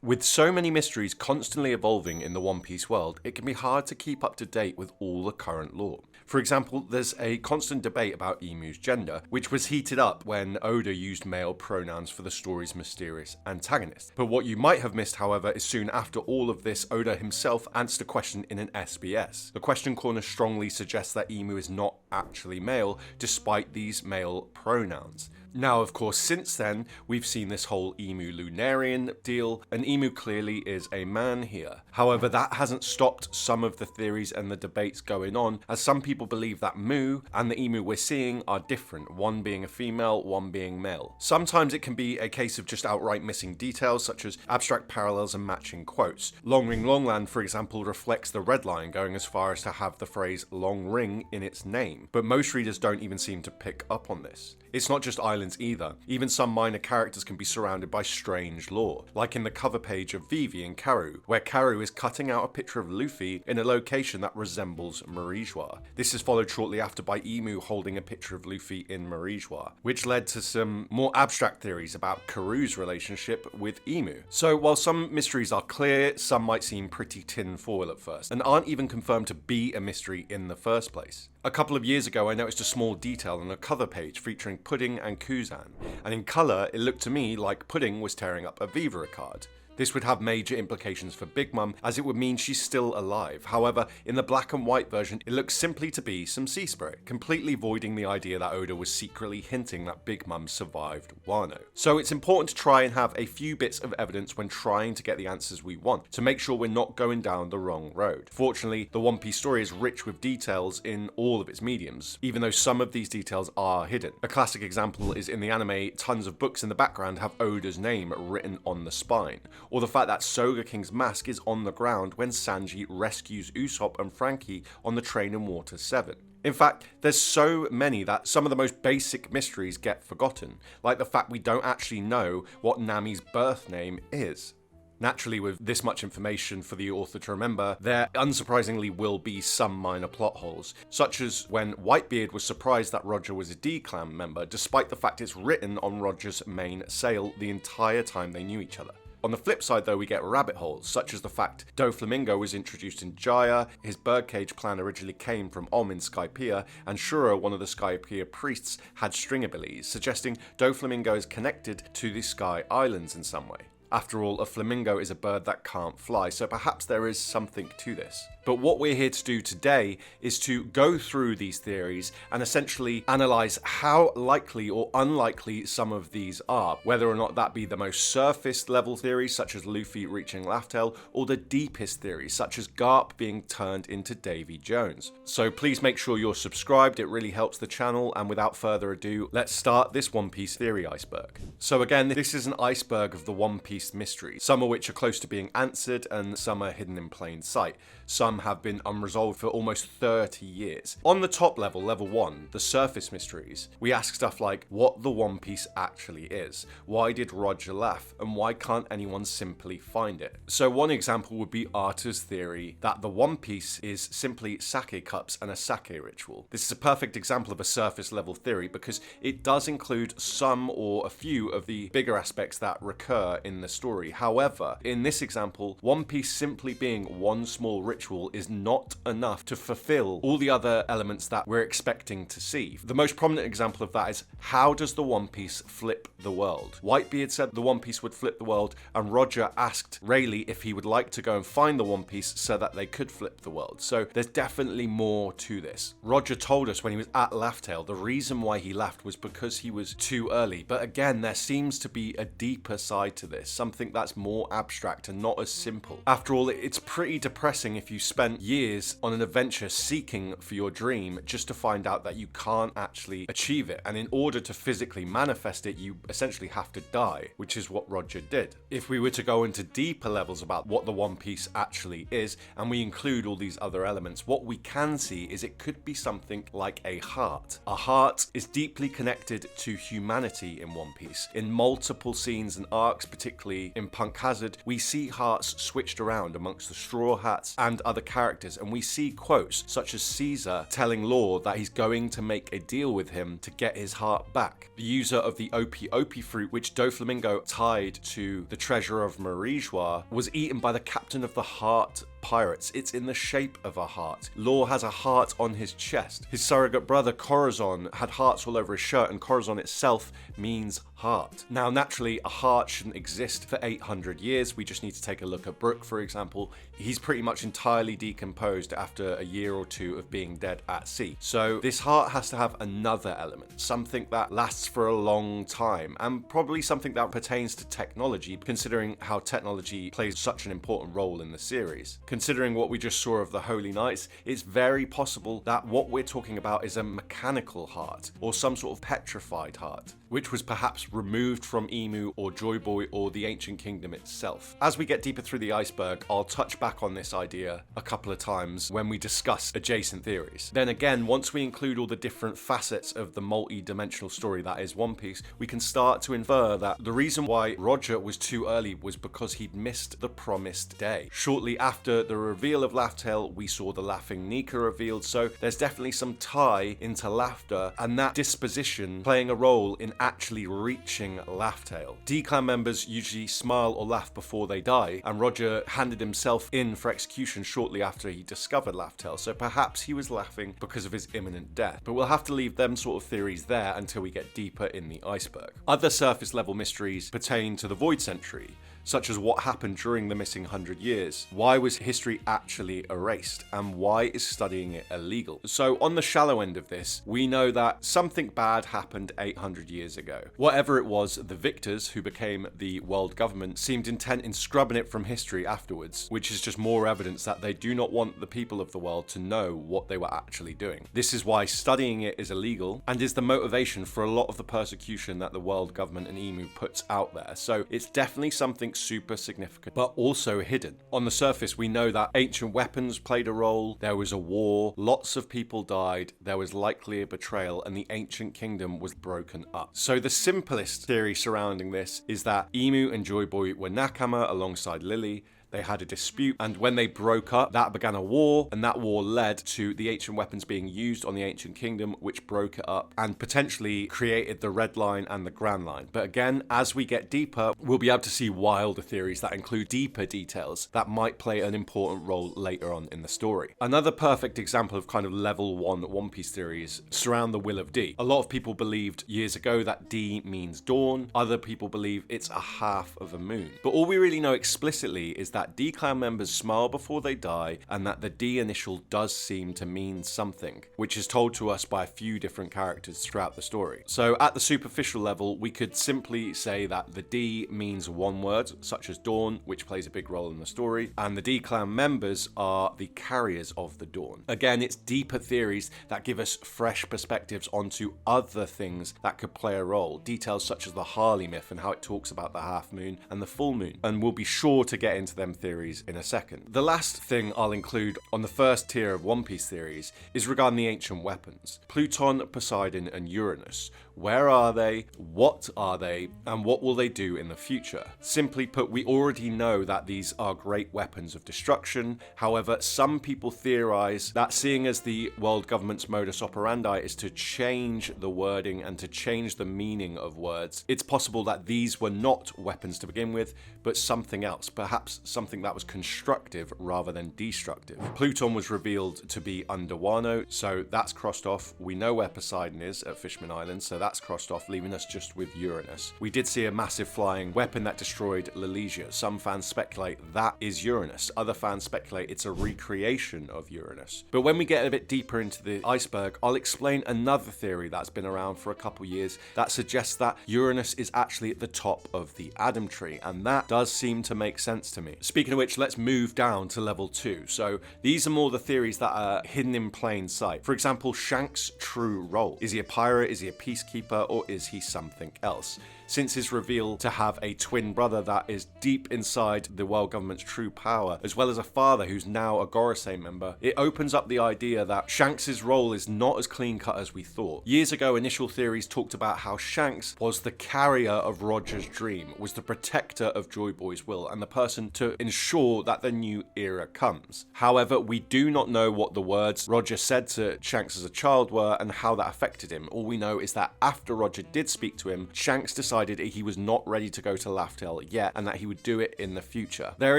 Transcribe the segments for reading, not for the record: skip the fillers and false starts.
With so many mysteries constantly evolving in the One Piece world, it can be hard to keep up to date with all the current lore. For example, there's a constant debate about Emu's gender, which was heated up when Oda used male pronouns for the story's mysterious antagonist. But what you might have missed, however, is soon after all of this, Oda himself answered a question in an SBS. The question corner strongly suggests that Emu is not actually male, despite these male pronouns. Now, of course, since then, we've seen this whole Emu Lunarian deal, and Emu clearly is a man here. However, that hasn't stopped some of the theories and the debates going on, as some people believe that Mu and the Emu we're seeing are different, one being a female, one being male. Sometimes it can be a case of just outright missing details, such as abstract parallels and matching quotes. Long Ring Longland, for example, reflects the red line, going as far as to have the phrase Long Ring in its name, but most readers don't even seem to pick up on this. It's not just islands either. Even some minor characters can be surrounded by strange lore, like in the cover page of Vivi and Karu, where Karu is cutting out a picture of Luffy in a location that resembles Marijois. This is followed shortly after by Emu holding a picture of Luffy in Marijois, which led to some more abstract theories about Karu's relationship with Emu. So while some mysteries are clear, some might seem pretty tinfoil at first, and aren't even confirmed to be a mystery in the first place. A couple of years ago, I noticed a small detail on a cover page featuring Pudding and Kuzan, and in colour, it looked to me like Pudding was tearing up a Vivara card. This would have major implications for Big Mum, as it would mean she's still alive. However, in the black and white version, it looks simply to be some sea spray, completely voiding the idea that Oda was secretly hinting that Big Mum survived Wano. So it's important to try and have a few bits of evidence when trying to get the answers we want, to make sure we're not going down the wrong road. Fortunately, the One Piece story is rich with details in all of its mediums, even though some of these details are hidden. A classic example is in the anime, tons of books in the background have Oda's name written on the spine, or the fact that Soga King's mask is on the ground when Sanji rescues Usopp and Frankie on the train in Water 7. In fact, there's so many that some of the most basic mysteries get forgotten, like the fact we don't actually know what Nami's birth name is. Naturally, with this much information for the author to remember, there unsurprisingly will be some minor plot holes, such as when Whitebeard was surprised that Roger was a D-Clan member, despite the fact it's written on Roger's main sail the entire time they knew each other. On the flip side, though, we get rabbit holes, such as the fact Doflamingo was introduced in Jaya, his birdcage plan originally came from Om in Skypiea, and Shura, one of the Skypiea priests, had string abilities, suggesting Doflamingo is connected to the Sky Islands in some way. After all, a flamingo is a bird that can't fly, so perhaps there is something to this. But what we're here to do today is to go through these theories and essentially analyse how likely or unlikely some of these are, whether or not that be the most surface level theories such as Luffy reaching Laugh-Tale, or the deepest theories such as Garp being turned into Davy Jones. So please make sure you're subscribed, it really helps the channel, and without further ado, let's start this One Piece theory iceberg. So again, this is an iceberg of the One Piece mysteries, some of which are close to being answered and some are hidden in plain sight. Some have been unresolved for almost 30 years. On the top level, level 1, the surface mysteries, we ask stuff like what the One Piece actually is, why did Roger laugh, and why can't anyone simply find it? So one example would be Arta's theory that the One Piece is simply sake cups and a sake ritual. This is a perfect example of a surface level theory because it does include some or a few of the bigger aspects that recur in the story. However, in this example, One Piece simply being one small ritual is not enough to fulfill all the other elements that we're expecting to see. The most prominent example of that is, how does the One Piece flip the world? Whitebeard said the One Piece would flip the world, and Roger asked Rayleigh if he would like to go and find the One Piece so that they could flip the world. So there's definitely more to this. Roger told us when he was at Laugh-Tale the reason why he laughed was because he was too early, but again there seems to be a deeper side to this, something that's more abstract and not as simple. After all, it's pretty depressing if you spent years on an adventure seeking for your dream just to find out that you can't actually achieve it, and in order to physically manifest it you essentially have to die, which is what Roger did. If we were to go into deeper levels about what the One Piece actually is, and we include all these other elements, what we can see is it could be something like a heart. A heart is deeply connected to humanity in One Piece. In multiple scenes and arcs, particularly specifically in Punk Hazard, we see hearts switched around amongst the Straw Hats and other characters, and we see quotes such as Caesar telling Law that he's going to make a deal with him to get his heart back. The user of the Opie Opie fruit, which Doflamingo tied to the treasure of Marijois, was eaten by the captain of the Heart Pirates. It's in the shape of a heart. Law has a heart on his chest. His surrogate brother Corazon had hearts all over his shirt, and Corazon itself means heart. Now, naturally, a heart shouldn't exist for 800 years. We just need to take a look at Brook, for example. He's pretty much entirely decomposed after a year or two of being dead at sea. So this heart has to have another element, something that lasts for a long time, and probably something that pertains to technology, considering how technology plays such an important role in the series. Considering what we just saw of the Holy Knights, it's very possible that what we're talking about is a mechanical heart, or some sort of petrified heart, which was perhaps removed from Emu or Joy Boy or the Ancient Kingdom itself. As we get deeper through the iceberg, I'll touch back on this idea a couple of times when we discuss adjacent theories. Then again, once we include all the different facets of the multi-dimensional story that is One Piece, we can start to infer that the reason why Roger was too early was because he'd missed the promised day. Shortly after the reveal of Laugh-Tale, we saw the Laughing Nika revealed, so there's definitely some tie into laughter and that disposition playing a role in actually reaching Laugh-Tale. D-Clan members usually smile or laugh before they die, and Roger handed himself in for execution shortly after he discovered Laugh-Tale, so perhaps he was laughing because of his imminent death. But we'll have to leave them sort of theories there until we get deeper in the iceberg. Other surface level mysteries pertain to the Void Century, such as what happened during the missing 100 years. Why was history actually erased? And why is studying it illegal? So on the shallow end of this, we know that something bad happened 800 years ago. Whatever it was, the victors, who became the world government, seemed intent in scrubbing it from history afterwards, which is just more evidence that they do not want the people of the world to know what they were actually doing. This is why studying it is illegal, and is the motivation for a lot of the persecution that the world government and Emu puts out there. So it's definitely something super significant, but also hidden. On the surface, we know that ancient weapons played a role, there was a war, lots of people died, there was likely a betrayal, and the ancient kingdom was broken up. So the simplest theory surrounding this is that Emu and Joy Boy were Nakama alongside Lily. They had a dispute, and when they broke up, that began a war, and that war led to the ancient weapons being used on the Ancient Kingdom, which broke it up and potentially created the Red Line and the Grand Line. But again, as we get deeper, we'll be able to see wilder theories that include deeper details that might play an important role later on in the story. Another perfect example of kind of level 1 One Piece theories surround the Will of D. A lot of people believed years ago that D means dawn. Other people believe it's a half of a moon. But all we really know explicitly is that D-Clan members smile before they die, and that the D initial does seem to mean something, which is told to us by a few different characters throughout the story. So at the superficial level, we could simply say that the D means one word, such as dawn, which plays a big role in the story, and the D-Clan members are the carriers of the dawn. Again, it's deeper theories that give us fresh perspectives onto other things that could play a role, details such as the Harley myth and how it talks about the half moon and the full moon, and we'll be sure to get into them theories in a second. The last thing I'll include on the first tier of One Piece theories is regarding the ancient weapons. Pluton, Poseidon, and Uranus. Where are they? What are they? And what will they do in the future? Simply put, we already know that these are great weapons of destruction. However, some people theorize that seeing as the world government's modus operandi is to change the wording and to change the meaning of words, it's possible that these were not weapons to begin with, but something else, perhaps something that was constructive rather than destructive. Pluton was revealed to be under Wano, so that's crossed off. We know where Poseidon is at Fishman Island, so that's crossed off, leaving us just with Uranus. We did see a massive flying weapon that destroyed Lalesia. Some fans speculate that is Uranus. Other fans speculate it's a recreation of Uranus. But when we get a bit deeper into the iceberg, I'll explain another theory that's been around for a couple years that suggests that Uranus is actually at the top of the Adam tree, and that does seem to make sense to me. Speaking of which, let's move down to level 2. So these are more the theories that are hidden in plain sight. For example, Shanks' true role. Is he a pirate? Is he a peacekeeper? Or is he something else? since his reveal to have a twin brother that is deep inside the world government's true power, as well as a father who's now a Gorosei member, it opens up the idea that Shanks' role is not as clean-cut as we thought. Years ago, initial theories talked about how Shanks was the carrier of Roger's dream, was the protector of Joy Boy's will, and the person to ensure that the new era comes. However, we do not know what the words Roger said to Shanks as a child were and how that affected him. All we know is that after Roger did speak to him, Shanks decided he was not ready to go to Laftel yet and that he would do it in the future. There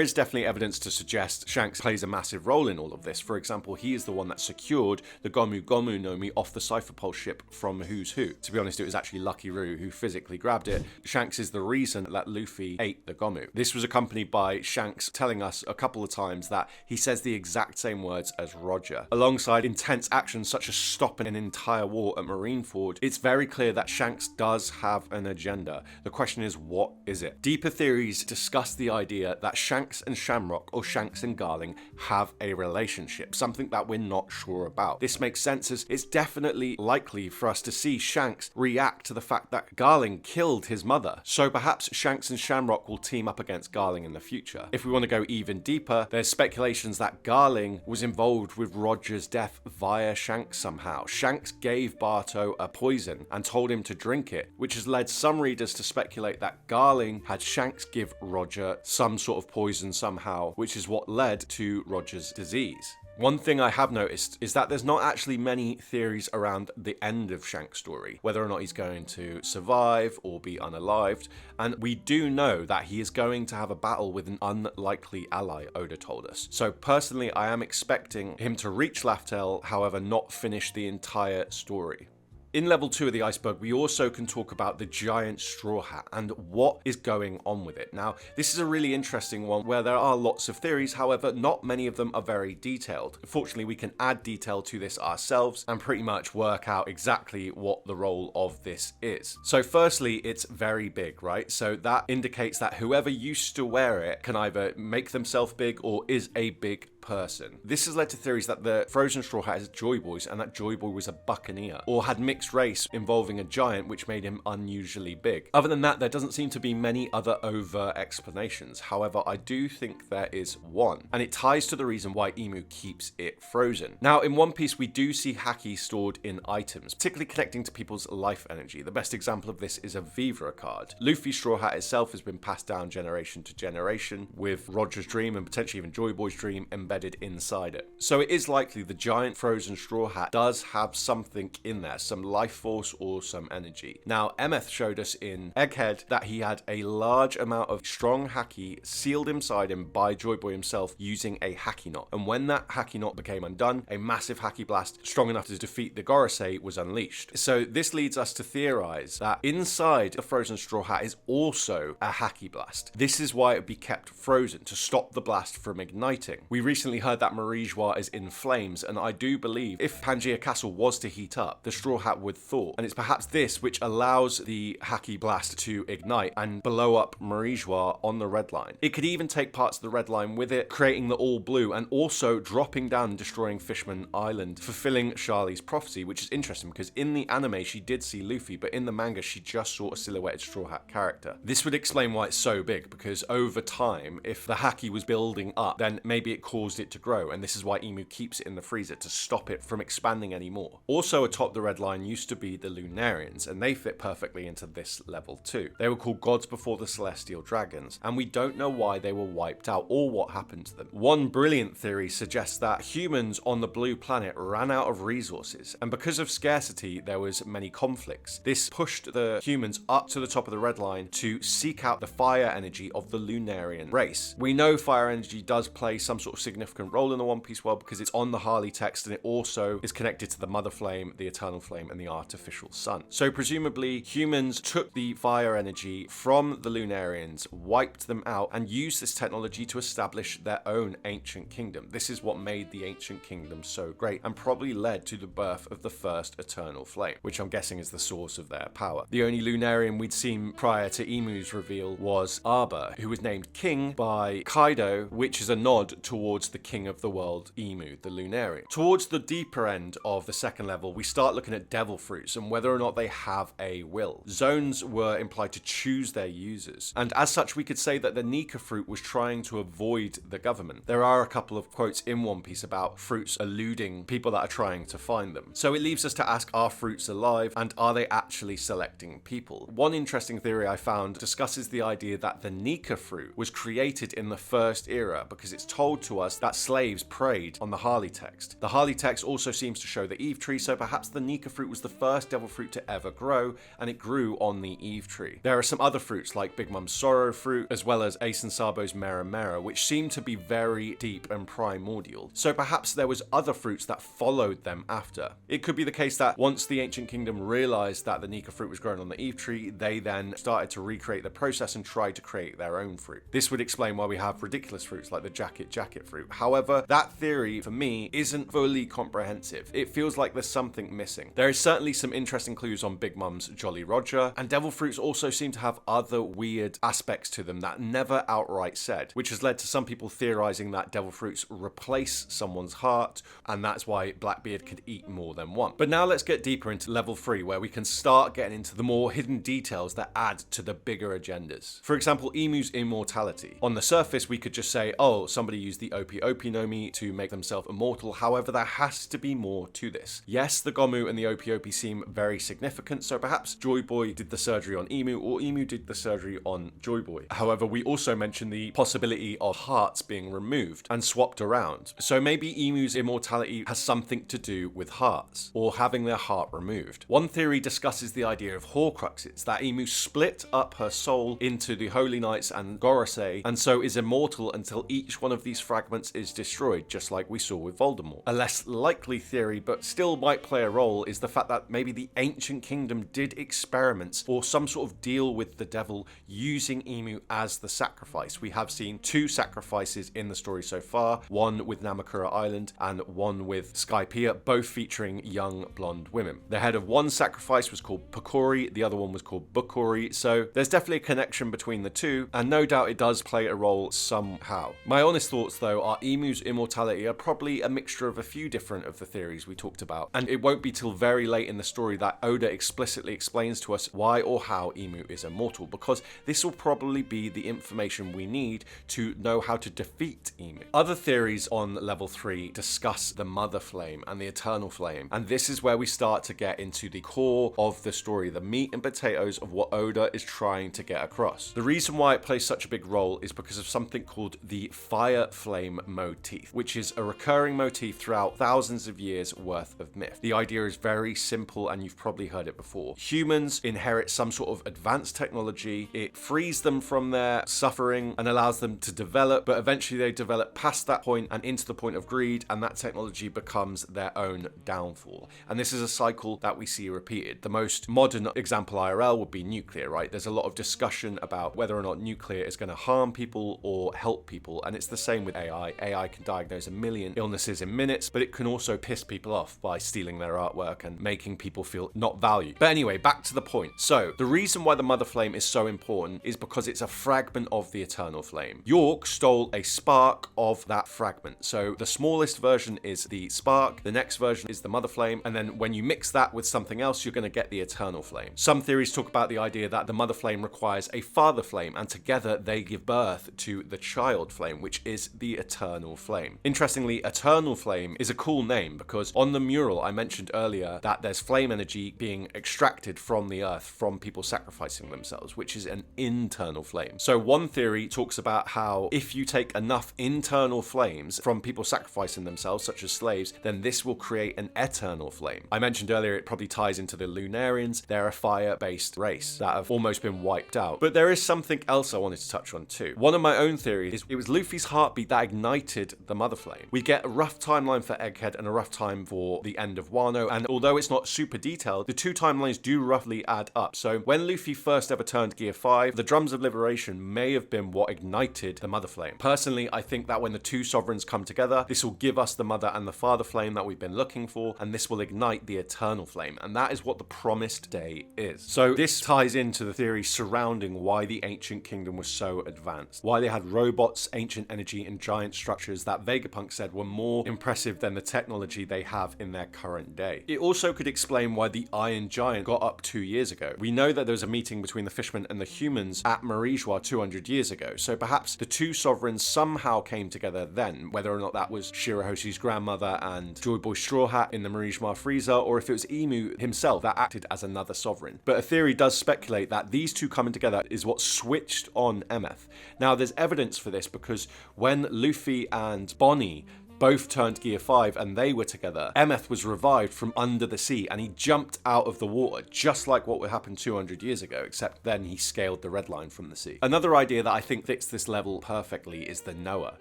is definitely evidence to suggest Shanks plays a massive role in all of this. For example, he is the one that secured the Gomu Gomu Nomi off the Cypherpole ship from Who's Who. To be honest, it was actually Lucky Roo who physically grabbed it. Shanks is the reason that Luffy ate the Gomu. This was accompanied by Shanks telling us a couple of times that he says the exact same words as Roger. Alongside intense actions such as stopping an entire war at Marineford, it's very clear that Shanks does have an agenda. The question is, what is it? Deeper theories discuss the idea that Shanks and Shamrock, or Shanks and Garling, have a relationship, something that we're not sure about. This makes sense as it's definitely likely for us to see Shanks react to the fact that Garling killed his mother. So perhaps Shanks and Shamrock will team up against Garling in the future. If we want to go even deeper, there's speculations that Garling was involved with Roger's death via Shanks somehow. Shanks gave Barto a poison and told him to drink it, which has led some readers to speculate that Garling had Shanks give Roger some sort of poison somehow, which is what led to Roger's disease. One thing I have noticed is that there's not actually many theories around the end of Shanks' story, whether or not he's going to survive or be unalived, and we do know that he is going to have a battle with an unlikely ally, Oda told us. So personally, I am expecting him to reach Laftel, however not finish the entire story. In level 2 of the Iceberg, we also can talk about the giant Strawhat and what is going on with it. Now, this is a really interesting one where there are lots of theories, however, not many of them are very detailed. Fortunately, we can add detail to this ourselves and pretty much work out exactly what the role of this is. So firstly, it's very big, right? So that indicates that whoever used to wear it can either make themselves big or is a big person. This has led to theories that the frozen Straw Hat is Joy Boy's and that Joy Boy was a buccaneer or had mixed race involving a giant, which made him unusually big. Other than that, there doesn't seem to be many other overt explanations. However, I do think there is one, and it ties to the reason why Emu keeps it frozen. Now, in One Piece, we do see haki stored in items, particularly connecting to people's life energy. The best example of this is a Vivra card. Luffy's Straw Hat itself has been passed down generation to generation, with Roger's dream and potentially even Joy Boy's dream embedded inside it. So it is likely the giant frozen Straw Hat does have something in there, some life force or some energy. Now, Emeth showed us in Egghead that he had a large amount of strong haki sealed inside him by Joy Boy himself using a haki knot. And when that haki knot became undone, a massive haki blast strong enough to defeat the Gorosei was unleashed. So this leads us to theorize that inside the frozen Straw Hat is also a haki blast. This is why it would be kept frozen, to stop the blast from igniting. We recently heard that Marie-Joie is in flames, and I do believe if Pangaea Castle was to heat up, the Straw Hat would thaw. And it's perhaps this which allows the haki blast to ignite and blow up Marie-Joie on the red line. It could even take parts of the red line with it, creating the all blue and also dropping down and destroying Fishman Island, fulfilling Charlie's prophecy, which is interesting because in the anime she did see Luffy, but in the manga she just saw a silhouetted Straw Hat character. This would explain why it's so big, because over time, if the haki was building up, then maybe it caused it to grow, and this is why Emu keeps it in the freezer, to stop it from expanding anymore. Also atop the red line used to be the Lunarians, and they fit perfectly into this level too. They were called gods before the celestial dragons, and we don't know why they were wiped out or what happened to them. One brilliant theory suggests that humans on the blue planet ran out of resources, and because of scarcity there was many conflicts. This pushed the humans up to the top of the red line to seek out the fire energy of the Lunarian race. We know fire energy does play some sort of significant role in the One Piece world because it's on the Harley text, and it also is connected to the Mother Flame, the Eternal Flame, and the Artificial Sun. So presumably humans took the fire energy from the Lunarians, wiped them out, and used this technology to establish their own ancient kingdom. This is what made the ancient kingdom so great and probably led to the birth of the first Eternal Flame, which I'm guessing is the source of their power. The only Lunarian we'd seen prior to Emu's reveal was Arbor, who was named king by Kaido, which is a nod towards the king of the world, Emu, the Lunarian. Towards the deeper end of the second level, we start looking at devil fruits and whether or not they have a will. Zones were implied to choose their users, and as such we could say that the Nika fruit was trying to avoid the government. There are a couple of quotes in One Piece about fruits eluding people that are trying to find them. So it leaves us to ask, are fruits alive, and are they actually selecting people? One interesting theory I found discusses the idea that the Nika fruit was created in the first era because it's told to us that slaves preyed on the Harley text. The Harley text also seems to show the Eve tree, so perhaps the Nika fruit was the first devil fruit to ever grow, and it grew on the Eve tree. There are some other fruits like Big Mum's sorrow fruit, as well as Ace and Sabo's Mera Mera, which seem to be very deep and primordial. So perhaps there was other fruits that followed them after. It could be the case that once the Ancient Kingdom realized that the Nika fruit was grown on the Eve tree, they then started to recreate the process and tried to create their own fruit. This would explain why we have ridiculous fruits like the jacket fruit. However, that theory for me isn't fully comprehensive. It feels like there's something missing. There is certainly some interesting clues on Big Mum's Jolly Roger, and devil fruits also seem to have other weird aspects to them that never outright said, which has led to some people theorizing that devil fruits replace someone's heart, and that's why Blackbeard could eat more than one. But now let's get deeper into level 3, where we can start getting into the more hidden details that add to the bigger agendas. For example, Emu's immortality. On the surface, we could just say, oh, somebody used the Opie Opie no Mi to make themselves immortal. However, there has to be more to this. Yes, the Gomu and the Opie Opie seem very significant, so perhaps Joy Boy did the surgery on Emu, or Emu did the surgery on Joy Boy. However, we also mentioned the possibility of hearts being removed and swapped around. So maybe Emu's immortality has something to do with hearts, or having their heart removed. One theory discusses the idea of Horcruxes, that Emu split up her soul into the Holy Knights and Gorosei, and so is immortal until each one of these fragments is destroyed, just like we saw with Voldemort. A less likely theory, but still might play a role, is the fact that maybe the Ancient Kingdom did experiments or some sort of deal with the devil using Emu as the sacrifice. We have seen 2 sacrifices in the story so far, one with Namakura Island and one with Skypiea, both featuring young blonde women. The head of one sacrifice was called Pokori, the other one was called Bukori, so there's definitely a connection between the two, and no doubt it does play a role somehow. My honest thoughts though are Emu's immortality are probably a mixture of a few different of the theories we talked about, and it won't be till very late in the story that Oda explicitly explains to us why or how Emu is immortal, because this will probably be the information we need to know how to defeat Emu. Other theories on level 3 discuss the Mother Flame and the Eternal Flame, and this is where we start to get into the core of the story, the meat and potatoes of what Oda is trying to get across. The reason why it plays such a big role is because of something called the Fire Flame motif, which is a recurring motif throughout thousands of years worth of myth. The idea is very simple, and you've probably heard it before. Humans inherit some sort of advanced technology, it frees them from their suffering and allows them to develop, but eventually they develop past that point and into the point of greed, and that technology becomes their own downfall. And this is a cycle that we see repeated. The most modern example IRL would be nuclear, right? There's a lot of discussion about whether or not nuclear is going to harm people or help people, and it's the same with AI. AI can diagnose a million illnesses in minutes, but it can also piss people off by stealing their artwork and making people feel not valued. But anyway, back to the point. So, the reason why the Mother Flame is so important is because it's a fragment of the Eternal Flame. York stole a spark of that fragment. So, the smallest version is the spark, the next version is the Mother Flame, and then when you mix that with something else, you're going to get the Eternal Flame. Some theories talk about the idea that the Mother Flame requires a Father Flame, and together they give birth to the Child Flame, which is the Eternal Flame. Interestingly, Eternal Flame is a cool name because on the mural I mentioned earlier that there's flame energy being extracted from the earth from people sacrificing themselves, which is an internal flame. So one theory talks about how if you take enough internal flames from people sacrificing themselves, such as slaves, then this will create an eternal flame. I mentioned earlier it probably ties into the Lunarians. They're a fire-based race that have almost been wiped out. But there is something else I wanted to touch on too. One of my own theories is it was Luffy's heartbeat that ignited the Mother Flame. We get a rough timeline for Egghead and a rough time for the end of Wano, and although it's not super detailed, the two timelines do roughly add up. So when Luffy first ever turned Gear 5, the Drums of Liberation may have been what ignited the Mother Flame. Personally, I think that when the two sovereigns come together, this will give us the Mother and the Father Flame that we've been looking for, and this will ignite the Eternal Flame, and that is what the promised day is. So this ties into the theory surrounding why the Ancient Kingdom was so advanced, why they had robots, ancient energy, and giant giant structures that Vegapunk said were more impressive than the technology they have in their current day. It also could explain why the Iron Giant got up 2 years ago. We know that there was a meeting between the fishmen and the humans at Marijwa 200 years ago, so perhaps the two sovereigns somehow came together then, whether or not that was Shirahoshi's grandmother and Joy Boy Straw Hat in the Marijwa freezer, or if it was Emu himself that acted as another sovereign. But a theory does speculate that these two coming together is what switched on Emeth. Now, there's evidence for this because when Luffy and Bonnie both turned Gear 5 and they were together, Emeth was revived from under the sea and he jumped out of the water, just like what would happen 200 years ago, except then he scaled the red line from the sea. Another idea that I think fits this level perfectly is the Noah.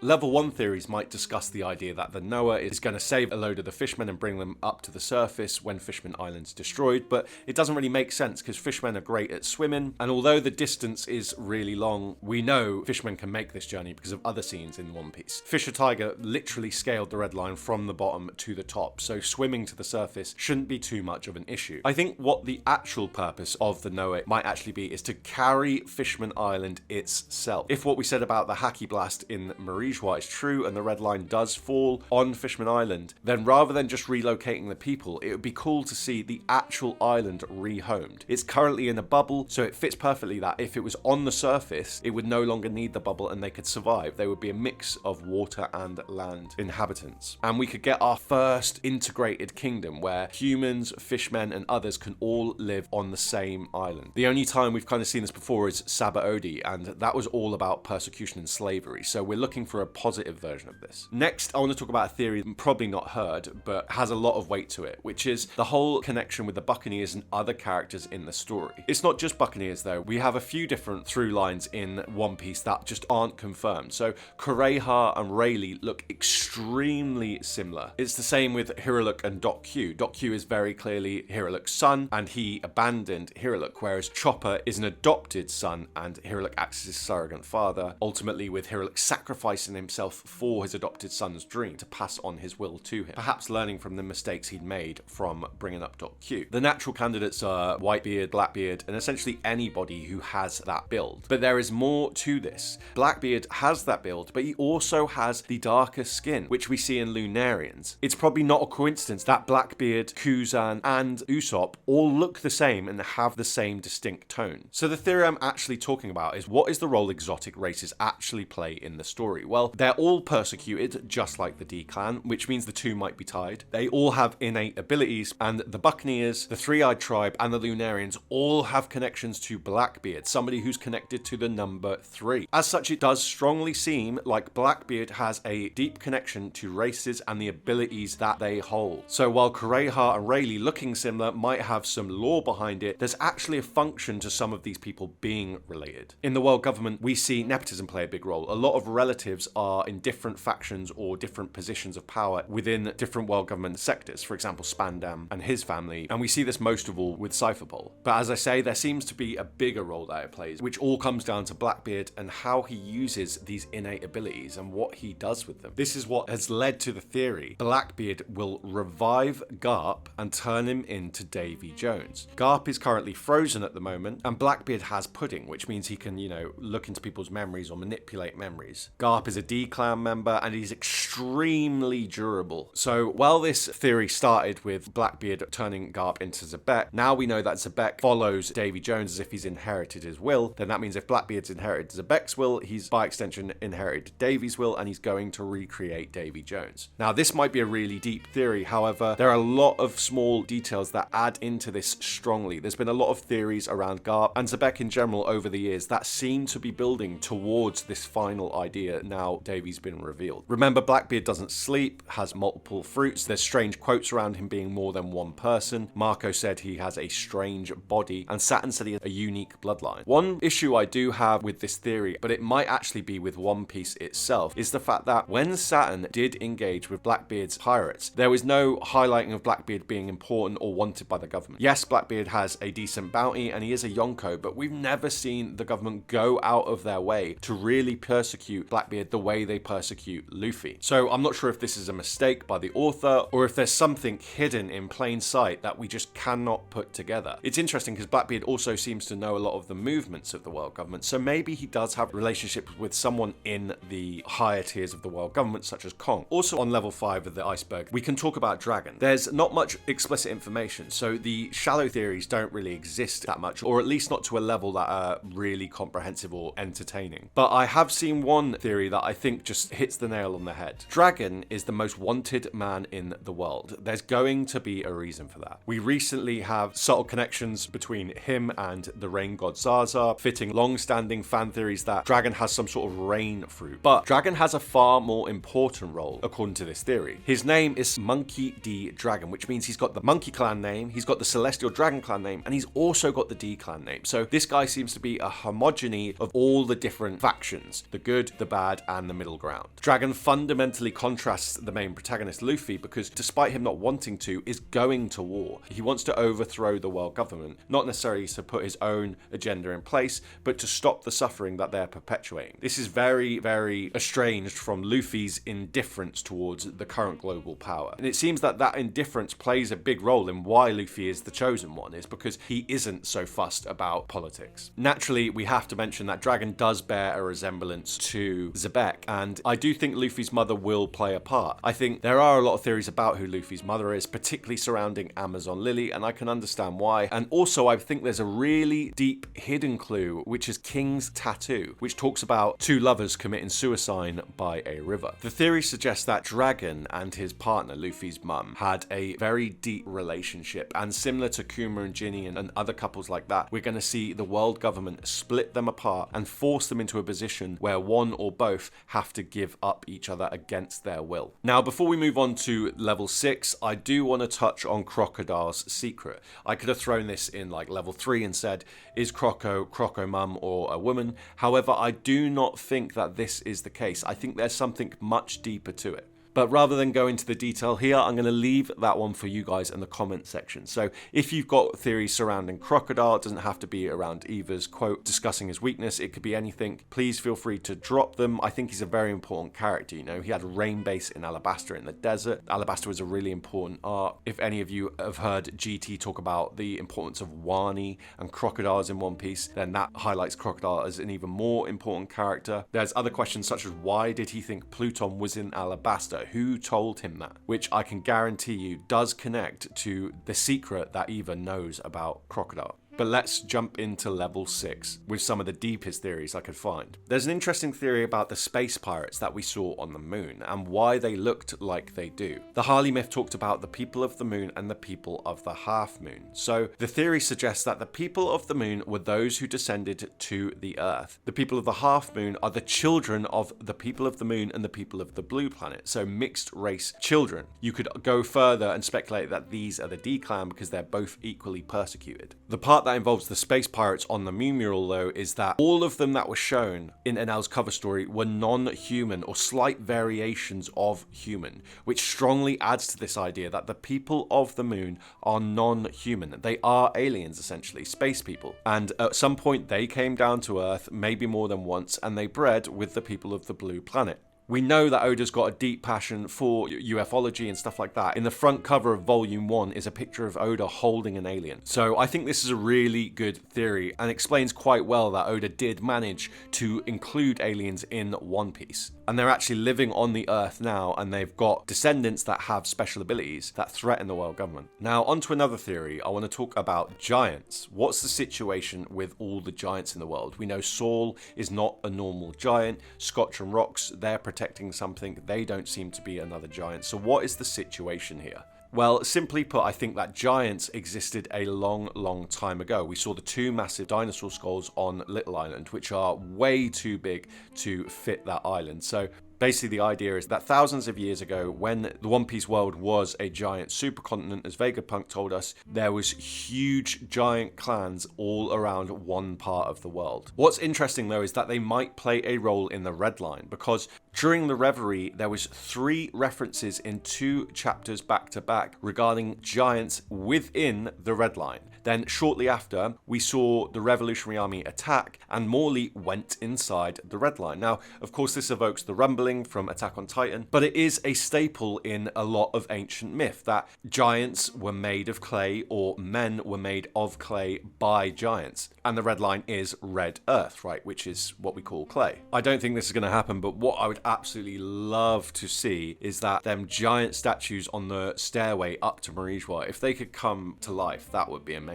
Level 1 theories might discuss the idea that the Noah is going to save a load of the fishmen and bring them up to the surface when Fishman Island's destroyed, but it doesn't really make sense because fishmen are great at swimming, and although the distance is really long, we know fishmen can make this journey because of other scenes in One Piece. Fisher Tiger literally scaled the red line from the bottom to the top, so swimming to the surface shouldn't be too much of an issue. I think what the actual purpose of the Noah might actually be is to carry Fishman Island itself. If what we said about the Haki Blast in Marijwa is true and the red line does fall on Fishman Island, then rather than just relocating the people, it would be cool to see the actual island rehomed. It's currently in a bubble, so it fits perfectly that if it was on the surface, it would no longer need the bubble and they could survive. They would be a mix of water and land inhabitants. And we could get our first integrated kingdom where humans, fishmen, and others can all live on the same island. The only time we've kind of seen this before is Sabaody, and that was all about persecution and slavery, so we're looking for a positive version of this. Next, I want to talk about a theory probably not heard, but has a lot of weight to it, which is the whole connection with the Buccaneers and other characters in the story. It's not just Buccaneers though, we have a few different through lines in One Piece that just aren't confirmed. So Kureha and Rayleigh look extremely similar. It's the same with Hiruluk and Doc Q. Doc Q is very clearly Hiruluk's son, and he abandoned Hiruluk, whereas Chopper is an adopted son, and Hiruluk acts as his surrogate father, ultimately with Hiruluk sacrificing himself for his adopted son's dream to pass on his will to him, perhaps learning from the mistakes he'd made from bringing up Doc Q. The natural candidates are Whitebeard, Blackbeard, and essentially anybody who has that build. But there is more to this. Blackbeard has that build, but he also has the darker skin, which we see in Lunarians. It's probably not a coincidence that Blackbeard, Kuzan, and Usopp all look the same and have the same distinct tone. So the theory I'm actually talking about is, what is the role exotic races actually play in the story? Well, they're all persecuted, just like the D-Clan, which means the two might be tied. They all have innate abilities, and the Buccaneers, the Three-Eyed Tribe, and the Lunarians all have connections to Blackbeard, somebody who's connected to the number 3. As such, it does strongly seem like Blackbeard has a deep connection to races and the abilities that they hold. So while Kureha and Rayleigh looking similar might have some lore behind it, there's actually a function to some of these people being related. In the world government, we see nepotism play a big role. A lot of relatives are in different factions or different positions of power within different world government sectors, for example Spandam and his family, and we see this most of all with Cypherpole. But as I say, there seems to be a bigger role that it plays, which all comes down to Blackbeard and how he uses these innate abilities and what he does with them. This is what has led to the theory Blackbeard will revive Garp and turn him into Davy Jones. Garp is currently frozen at the moment, and Blackbeard has pudding, which means he can, look into people's memories or manipulate memories. Garp is a D-Clan member, and he's extremely durable. So while this theory started with Blackbeard turning Garp into Zebek, now we know that Zebek follows Davy Jones as if he's inherited his will. Then that means if Blackbeard's inherited Zebek's will, he's by extension inherited Davy's will, and he's going to recreate Davy Jones. Now this might be a really deep theory, however, there are a lot of small details that add into this strongly. There's been a lot of theories around Garp and Zebek in general over the years that seem to be building towards this final idea now Davy's been revealed. Remember, Blackbeard doesn't sleep, has multiple fruits, there's strange quotes around him being more than one person. Marco said he has a strange body, and Saturn said he has a unique bloodline. One issue I do have with this theory, but it might actually be with One Piece itself, is the fact that when Saturn did engage with Blackbeard's pirates, there was no highlighting of Blackbeard being important or wanted by the government. Yes, Blackbeard has a decent bounty and he is a Yonko, but we've never seen the government go out of their way to really persecute Blackbeard the way they persecute Luffy. So I'm not sure if this is a mistake by the author or if there's something hidden in plain sight that we just cannot put together. It's interesting because Blackbeard also seems to know a lot of the movements of the world government, so maybe he does have relationships with someone in the higher tiers of the world government, such as Kong. Also on level 5 of the Iceberg, we can talk about Dragon. There's not much explicit information, so the shallow theories don't really exist that much, or at least not to a level that are really comprehensive or entertaining. But I have seen one theory that I think just hits the nail on the head. Dragon is the most wanted man in the world. There's going to be a reason for that. We recently have subtle connections between him and the rain god Zaza, fitting long-standing fan theories that Dragon has some sort of rain fruit. But Dragon has a far more important role, according to this theory. His name is Monkey D. Dragon, which means he's got the Monkey Clan name, he's got the Celestial Dragon Clan name, and he's also got the D Clan name. So this guy seems to be a homogeny of all the different factions, the good, the bad, and the middle ground. Dragon fundamentally contrasts the main protagonist Luffy because despite him not wanting to, is going to war. He wants to overthrow the world government, not necessarily to put his own agenda in place, but to stop the suffering that they're perpetuating. This is very, very estranged from Luffy's indifference towards the current global power. And it seems that that indifference plays a big role in why Luffy is the chosen one, is because he isn't so fussed about politics. Naturally, we have to mention that Dragon does bear a resemblance to Zebek, and I do think Luffy's mother will play a part. I think there are a lot of theories about who Luffy's mother is, particularly surrounding Amazon Lily, and I can understand why. And also, I think there's a really deep hidden clue, which is King's tattoo, which talks about two lovers committing suicide by a river. The theory suggests that Dragon and his partner, Luffy's mum, had a very deep relationship, and similar to Kuma and Ginny and other couples like that, we're going to see the world government split them apart and force them into a position where one or both have to give up each other against their will. Now, before we move on to level 6, I do want to touch on Crocodile's secret. I could have thrown this in like level 3 and said, is Croco mum or a woman? However, I do not think that this is the case. I think there's something much deeper to it. But rather than go into the detail here, I'm going to leave that one for you guys in the comment section. So if you've got theories surrounding Crocodile, it doesn't have to be around Eva's quote discussing his weakness. It could be anything. Please feel free to drop them. I think he's a very important character. You know, he had Rain Base in Alabasta in the desert. Alabasta was a really important arc. If any of you have heard GT talk about the importance of Wani and crocodiles in One Piece, then that highlights Crocodile as an even more important character. There's other questions such as why did he think Pluton was in Alabasta? Who told him that? Which I can guarantee you does connect to the secret that Eva knows about Crocodile. But let's jump into level 6 with some of the deepest theories I could find. There's an interesting theory about the space pirates that we saw on the moon and why they looked like they do. The Harley myth talked about the people of the moon and the people of the half moon. So the theory suggests that the people of the moon were those who descended to the earth. The people of the half moon are the children of the people of the moon and the people of the blue planet. So mixed race children. You could go further and speculate that these are the D clan because they're both equally persecuted. The part that involves the space pirates on the moon mural though is that all of them that were shown in NL's cover story were non-human or slight variations of human, which strongly adds to this idea that the people of the moon are non-human. They are aliens essentially, space people, and at some point they came down to Earth, maybe more than once, and they bred with the people of the blue planet. We know that Oda's got a deep passion for ufology and stuff like that. In the front cover of Volume 1 is a picture of Oda holding an alien. So I think this is a really good theory and explains quite well that Oda did manage to include aliens in One Piece. And they're actually living on the Earth now, and they've got descendants that have special abilities that threaten the world government. Now, on to another theory. I want to talk about giants. What's the situation with all the giants in the world? We know Saul is not a normal giant. Scotch and Rocks, they're protecting something. They don't seem to be another giant. So what is the situation here? Well, simply put, I think that giants existed a long, long time ago. We saw the two massive dinosaur skulls on Little Island, which are way too big to fit that island. So Basically, the idea is that thousands of years ago, when the One Piece world was a giant supercontinent, as Vegapunk told us, there was huge giant clans all around one part of the world. What's interesting, though, is that they might play a role in the Red Line, because during the Reverie, there was 3 references in 2 chapters back to back regarding giants within the Red Line. Then shortly after, we saw the Revolutionary Army attack, and Morley went inside the Red Line. Now, of course, this evokes the rumbling from Attack on Titan, but it is a staple in a lot of ancient myth that giants were made of clay, or men were made of clay by giants. And the Red Line is red earth, right, which is what we call clay. I don't think this is going to happen, but what I would absolutely love to see is that them giant statues on the stairway up to Marijois, if they could come to life, that would be amazing.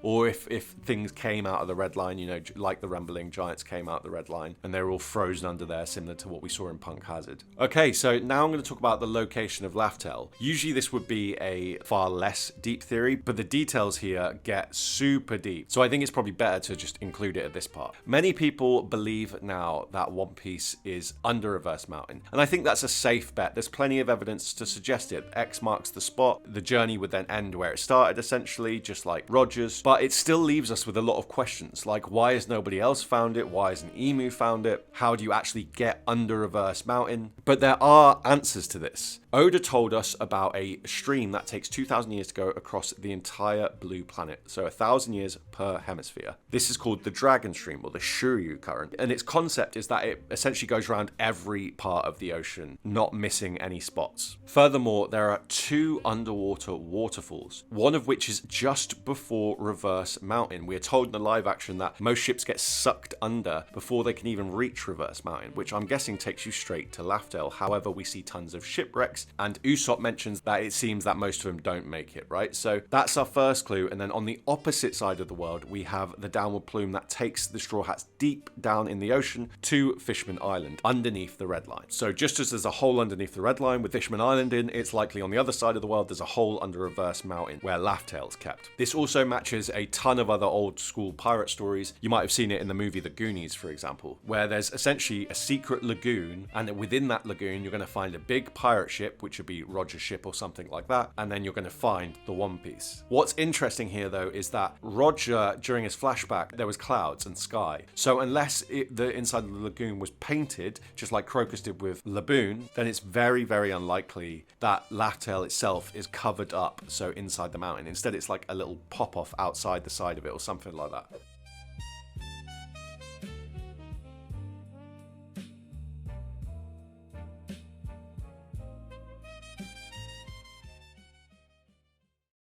Or if things came out of the Red Line, you know, like the rumbling giants came out of the Red Line, and they were all frozen under there, similar to what we saw in Punk Hazard. Okay, so now I'm going to talk about the location of Laftel. Usually this would be a far less deep theory, but the details here get super deep, so I think it's probably better to just include it at this part. Many people believe now that One Piece is under Reverse Mountain, and I think that's a safe bet. There's plenty of evidence to suggest it. X marks the spot. The journey would then end where it started, essentially, just like Rogers, but it still leaves us with a lot of questions, like why has nobody else found it? Why hasn't Emu found it? How do you actually get under Reverse Mountain? But there are answers to this. Oda told us about a stream that takes 2,000 years to go across the entire blue planet, so 1,000 years per hemisphere. This is called the Dragon Stream, or the Shuryu Current, and its concept is that it essentially goes around every part of the ocean, not missing any spots. Furthermore, there are 2 underwater waterfalls, one of which is just before Reverse Mountain. We are told in the live action that most ships get sucked under before they can even reach Reverse Mountain, which I'm guessing takes you straight to Laftel. However, we see tons of shipwrecks, and Usopp mentions that it seems that most of them don't make it, right? So that's our first clue. And then on the opposite side of the world, we have the downward plume that takes the Straw Hats deep down in the ocean to Fishman Island, underneath the Red Line. So just as there's a hole underneath the Red Line with Fishman Island in, it's likely on the other side of the world there's a hole under Reverse Mountain where Laftel's kept. This also matches a ton of other old school pirate stories. You might have seen it in the movie The Goonies, for example, where there's essentially a secret lagoon, and within that lagoon you're going to find a big pirate ship, which would be Roger's ship or something like that, and then you're going to find the One Piece. What's interesting here, though, is that Roger, during his flashback, there was clouds and sky. So unless the inside of the lagoon was painted, just like Crocus did with Laboon, then it's very, very unlikely that Laftel itself is covered up, so inside the mountain. Instead, it's like a little pop-off outside the side of it or something like that.